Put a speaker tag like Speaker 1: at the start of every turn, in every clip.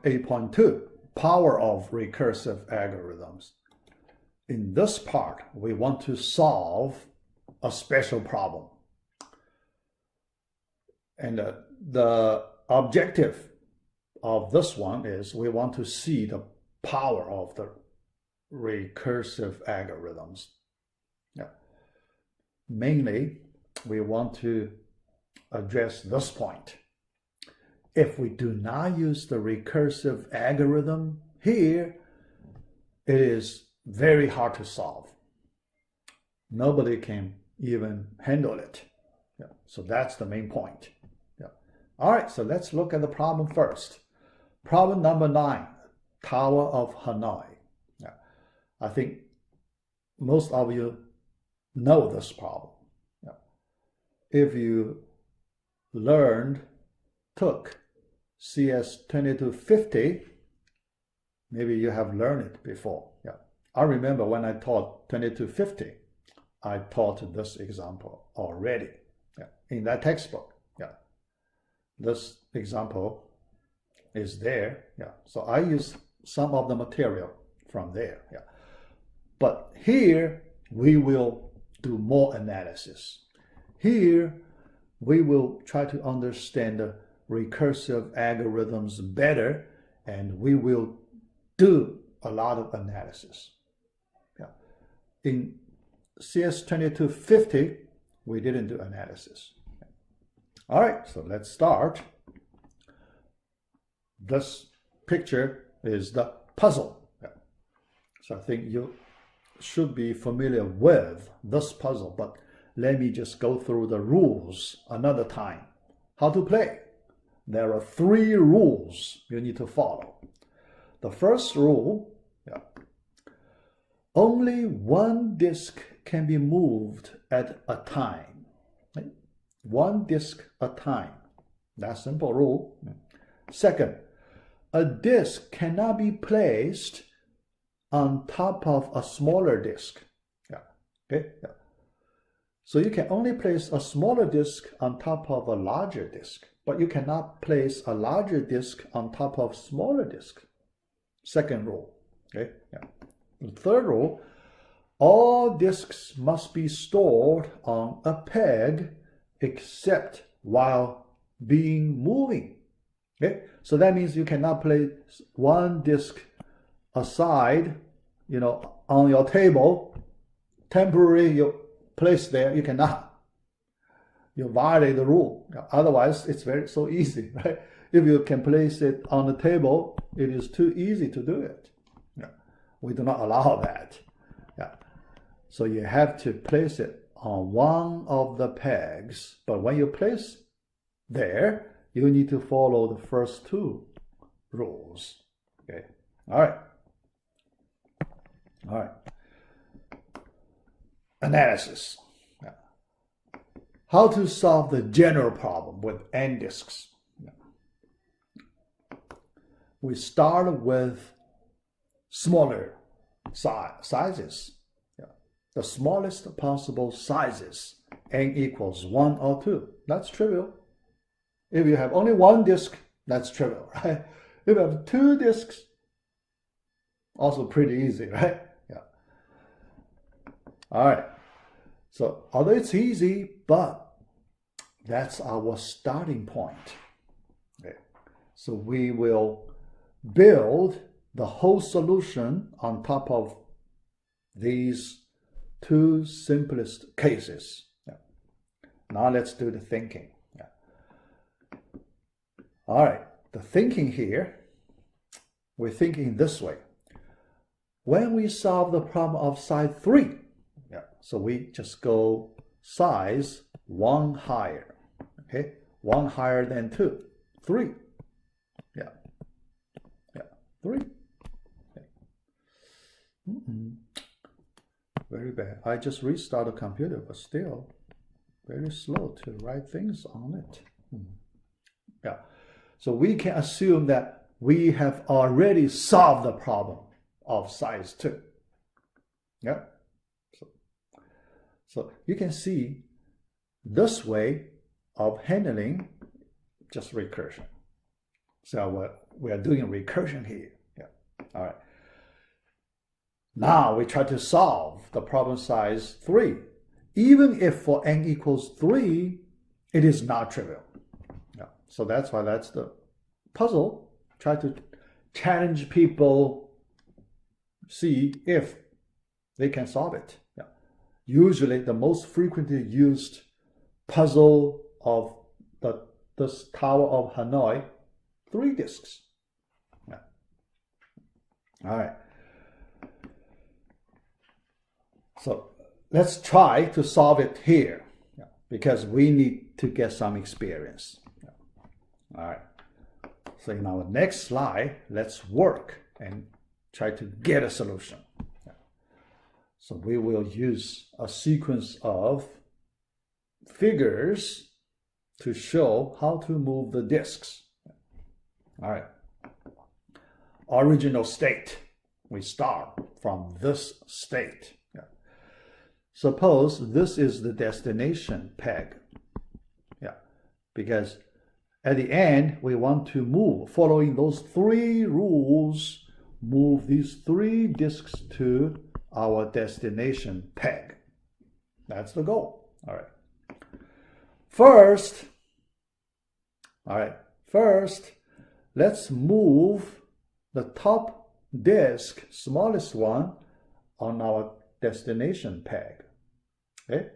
Speaker 1: 8.2, power of recursive algorithms. In this part, we want to solve a special problem. And the objective of this one is we want to see the power of the recursive algorithms. Yeah. Mainly, we want to address this point. If we do not use the recursive algorithm here, it is very hard to solve. Nobody can even handle it. Yeah. So that's the main point. Yeah. All right, so let's look at the problem first. Problem number 9, Tower of Hanoi. Yeah. I think most of you know this problem. Yeah. If you took CS 2250, maybe you have learned it before. Yeah. I remember when I taught 2250, I taught this example already. Yeah. In that textbook. Yeah. This example is there. Yeah. So I use some of the material from there. Yeah. But here we will do more analysis. Here we will try to understand the recursive algorithms better, and we will do a lot of analysis. Yeah. In CS 2250, we didn't do analysis. All right, so let's start. This picture is the puzzle. Yeah. So I think you should be familiar with this puzzle, but let me just go through the rules another time. How to play. There are 3 rules you need to follow. The first rule, yeah, only one disk can be moved at a time. Right? One disk at a time. That's a simple rule. Second, a disk cannot be placed on top of a smaller disk. Yeah. Okay. Yeah. So you can only place a smaller disk on top of a larger disk, but you cannot place a larger disk on top of smaller disk. Second rule. Okay. Yeah. The third rule, all disks must be stored on a peg except while being moving. Okay. So that means you cannot place one disk aside, on your table, temporarily you place there, you cannot. You violate the rule. Otherwise, it's so easy, right? If you can place it on the table, it is too easy to do it. Yeah. We do not allow that. Yeah. So you have to place it on one of the pegs. But when you place there, you need to follow the first 2 rules. Okay. All right. All right. Analysis. Yeah. How to solve the general problem with n disks. Yeah. We start with smaller sizes. Yeah. The smallest possible sizes, n equals 1 or 2. That's trivial. If you have only one disk, that's trivial, right? If you have 2 disks, also pretty easy, right? Yeah. All right. So although it's easy, but that's our starting point. Okay. So we will build the whole solution on top of these 2 simplest cases. Yeah. Now let's do the thinking. Yeah. All right. The thinking here, we're thinking this way. When we solve the problem of size 3, yeah, so we just go size 1 higher, okay? 1 higher than 2, 3, yeah, 3. Okay. Very bad. I just restarted the computer, but still very slow to write things on it. Yeah, so we can assume that we have already solved the problem of size 2. Yeah. So you can see this way of handling just recursion. So we are doing recursion here. Yeah. All right. Now we try to solve the problem size 3. Even if for n equals 3, it is not trivial. Yeah. So that's why that's the puzzle. Try to challenge people, see if they can solve it. Yeah. Usually the most frequently used puzzle of this Tower of Hanoi, 3 disks. Yeah. All right. So let's try to solve it here, yeah, because we need to get some experience. Yeah. All right. So in our next slide, let's work and try to get a solution. Yeah. So we will use a sequence of figures to show how to move the disks. All right. Original state. We start from this state. Yeah. Suppose this is the destination peg. Yeah. Because at the end, we want to move, following those 3 rules, move these 3 disks to our destination peg. That's the goal. All right. First, let's move the top disk, smallest one, on our destination peg. Okay?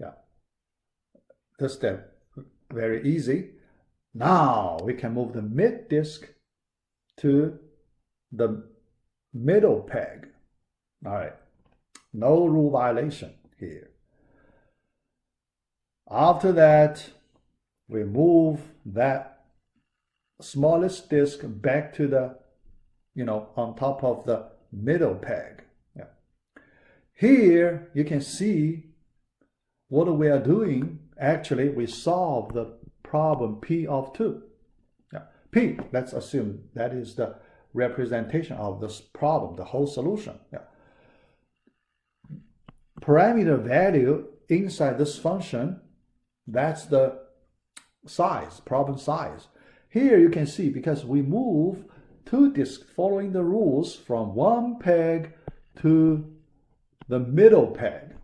Speaker 1: Yeah. This step, very easy. Now we can move the mid disk to the middle peg. All right. No rule violation here. After that, we move that smallest disk back to the, on top of the middle peg. Yeah. Here, you can see what we are doing. Actually, we solve the problem P of 2. Yeah. P, let's assume that is the representation of this problem, the whole solution. Yeah. Parameter value inside this function, that's the size, problem size. Here you can see, because we move 2 disks following the rules from one peg to the middle peg,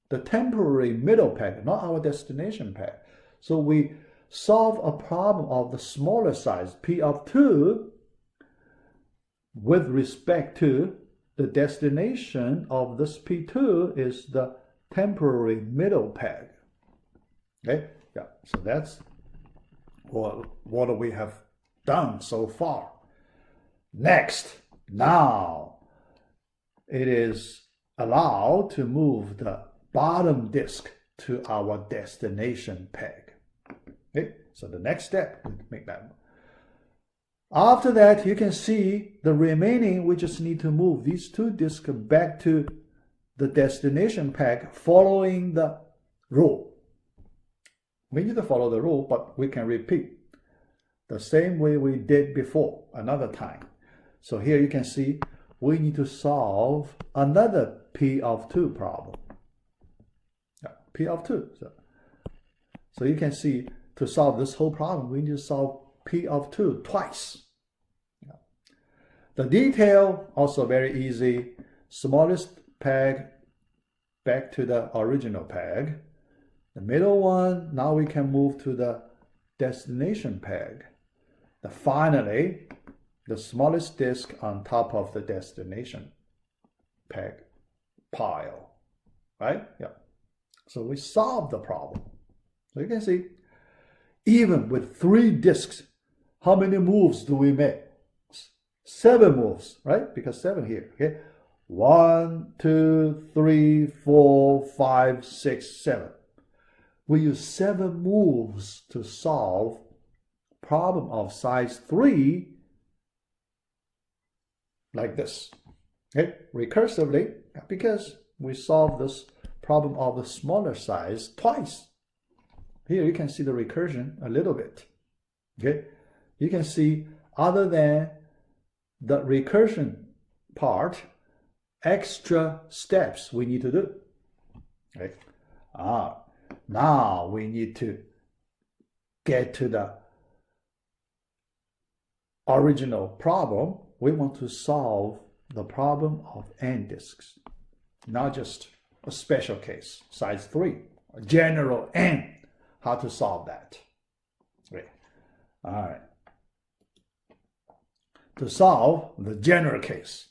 Speaker 1: the temporary middle peg, not our destination peg. So we solve a problem of the smaller size, P of 2, with respect to the destination of this P2 is the temporary middle peg. Okay, yeah, so that's what we have done so far. Next, now it is allowed to move the bottom disk to our destination peg. Okay, so the next step, we make that. After that, you can see the remaining, we just need to move these 2 disks back to the destination peg following the rule. We need to follow the rule, but we can repeat the same way we did before, another time. So here you can see we need to solve another P of 2 problem. Yeah, P of 2. So you can see to solve this whole problem, we need to solve P of 2 twice. Yeah. The detail, also very easy. Smallest peg back to the original peg. The middle one, now we can move to the destination peg. Finally, the smallest disk on top of the destination peg pile, right? Yeah. So we solved the problem. So you can see, even with 3 disks, how many moves do we make? 7 moves, right? Because 7 here, okay? 1, 2, 3, 4, 5, 6, 7. We use 7 moves to solve problem of size 3 like this. Okay, recursively, because we solve this problem of the smaller size twice. Here you can see the recursion a little bit. Okay, you can see other than the recursion part, extra steps we need to do. Okay. Now we need to get to the original problem, we want to solve the problem of n disks, not just a special case, size 3, a general n, how to solve that. Okay. All right. To solve the general case,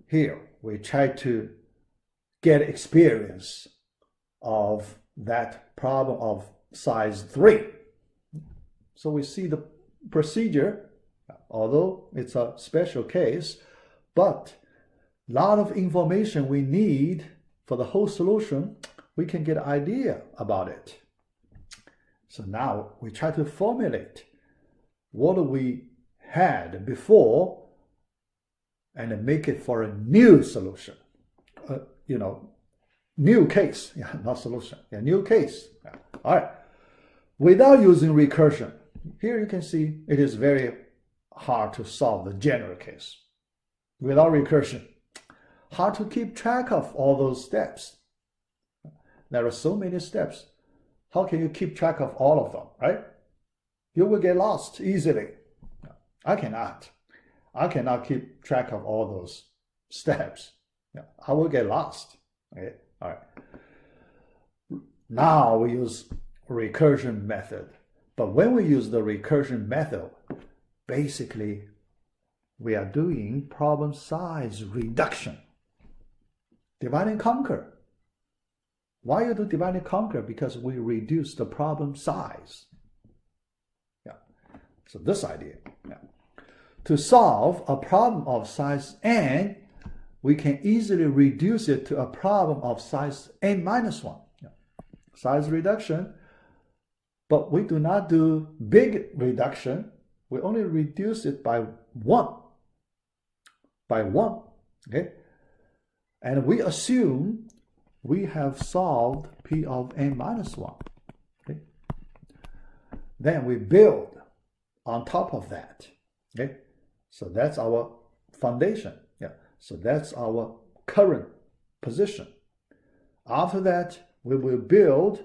Speaker 1: here we try to get experience of that problem of size 3. So we see the procedure, although it's a special case, but a lot of information we need for the whole solution, we can get an idea about it. So now we try to formulate what we had before and make it for a new solution. New case, not solution, new case. All right, without using recursion, here you can see it is very hard to solve the general case. Without recursion, hard to keep track of all those steps. There are so many steps. How can you keep track of all of them, right? You will get lost easily. I cannot. I cannot keep track of all those steps. I will get lost. Okay, all right. Now we use recursion method. But when we use the recursion method, basically we are doing problem size reduction. Divide and conquer. Why you do divide and conquer? Because we reduce the problem size. So this idea. To solve a problem of size n, we can easily reduce it to a problem of size n minus 1. Size reduction, but we do not do big reduction. We only reduce it by 1. By 1, okay? And we assume we have solved P of n minus 1. Okay? Then we build on top of that. Okay? So that's our foundation. So that's our current position. After that, we will build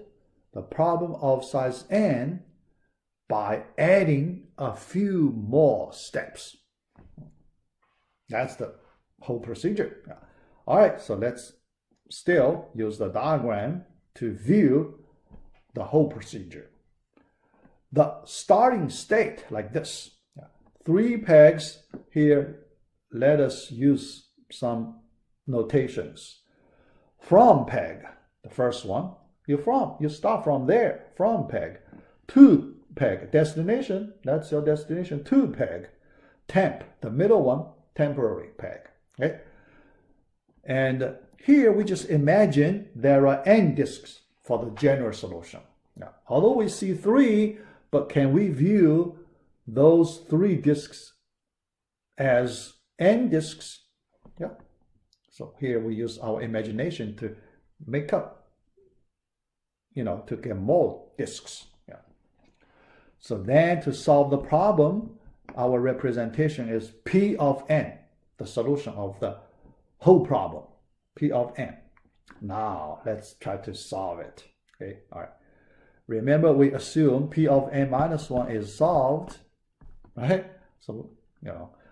Speaker 1: the problem of size n by adding a few more steps. That's the whole procedure. All right, so let's still use the diagram to view the whole procedure. The starting state like this. 3 pegs here. Let us use some notations. From peg, the first one, you start from there, from peg. To peg, destination, that's your destination, to peg. Temp, the middle one, temporary peg. Okay? And here we just imagine there are n disks for the general solution. Now, although we see 3, but can we view those 3 disks as n disks? So here we use our imagination to make up, to get more disks. So then to solve the problem, our representation is P of n, the solution of the whole problem, P of n. Now let's try to solve it. Okay, all right. Remember, we assume P of n minus 1 is solved, right? So,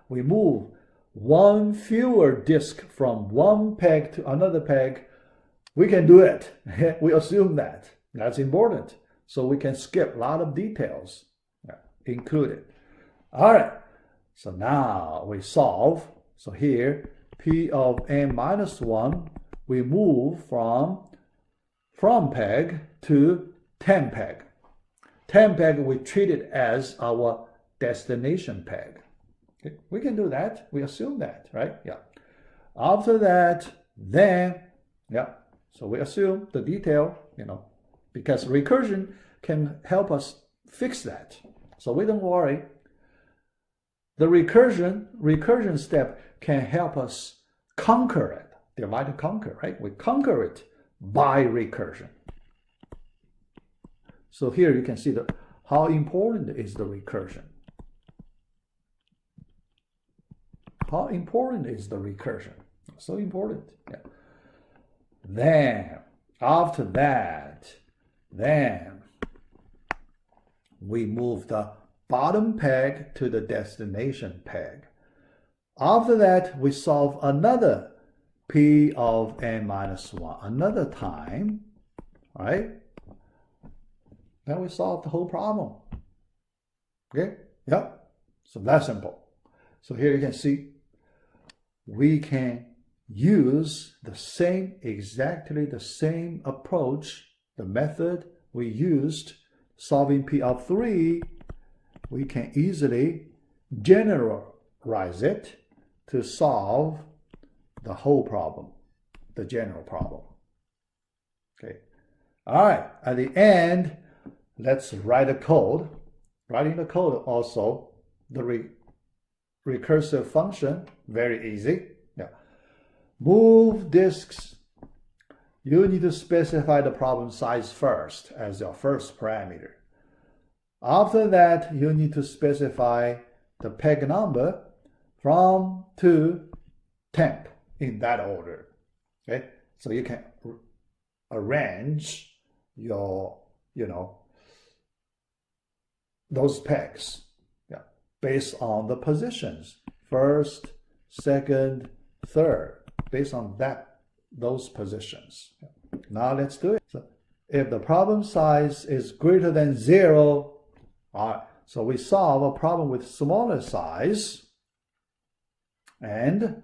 Speaker 1: we move 1 fewer disk from one peg to another peg. We can do it. We assume that. That's important. So we can skip a lot of details included. All right. So now we solve. So here, P of n minus 1, we move from peg to 10 peg. 10 peg, we treat it as our destination peg. Okay. We can do that. We assume that, right? After that, then, so we assume the detail, because recursion can help us fix that. So we don't worry. The recursion step can help us conquer it, divide and conquer, right? We conquer it by recursion. So here you can see how important is the recursion. How important is the recursion? So important. Then, after that, then we move the bottom peg to the destination peg. After that, we solve another P of n minus 1 another time, right? Then we solve the whole problem. Okay? Yeah. So that's simple. So here you can see we can use exactly the same approach, the method we used solving P of 3. We can easily generalize it to solve the whole problem, the general problem. Okay. All right. At the end, let's write a code. Writing the code also, the recursive function, very easy. Yeah. Move disks. You need to specify the problem size first as your first parameter. After that, you need to specify the peg number from to temp in that order. Okay, so you can arrange your, those pegs, yeah, based on the positions, first, second, third, based on those positions. Now let's do it. So if the problem size is greater than 0, all right, so we solve a problem with smaller size, and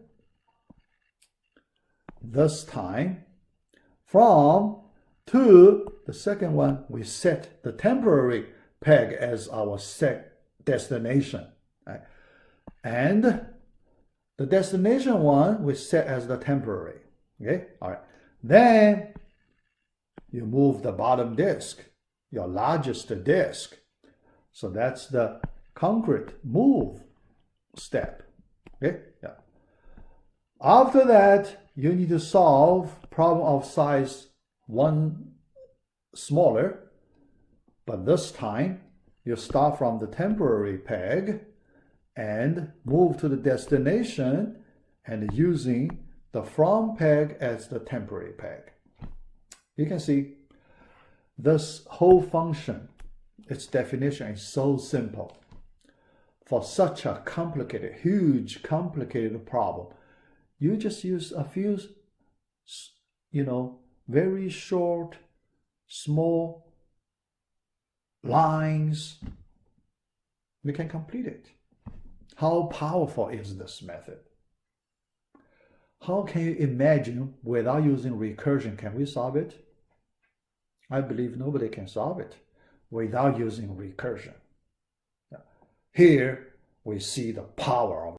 Speaker 1: this time from to the second one, we set the temporary peg as our set destination, right? And the destination one we set as the temporary. Okay, all right. Then you move the bottom disk, your largest disk. So that's the concrete move step. Okay, yeah. After that, you need to solve problem of size 1 smaller, but this time you start from the temporary peg and move to the destination and using the from peg as the temporary peg. You can see this whole function, its definition is so simple. For such a complicated, huge, complicated problem, you just use a few, very short, small lines. We can complete it. How powerful is this method? How can you imagine without using recursion, can we solve it? I believe nobody can solve it without using recursion. Here we see the power of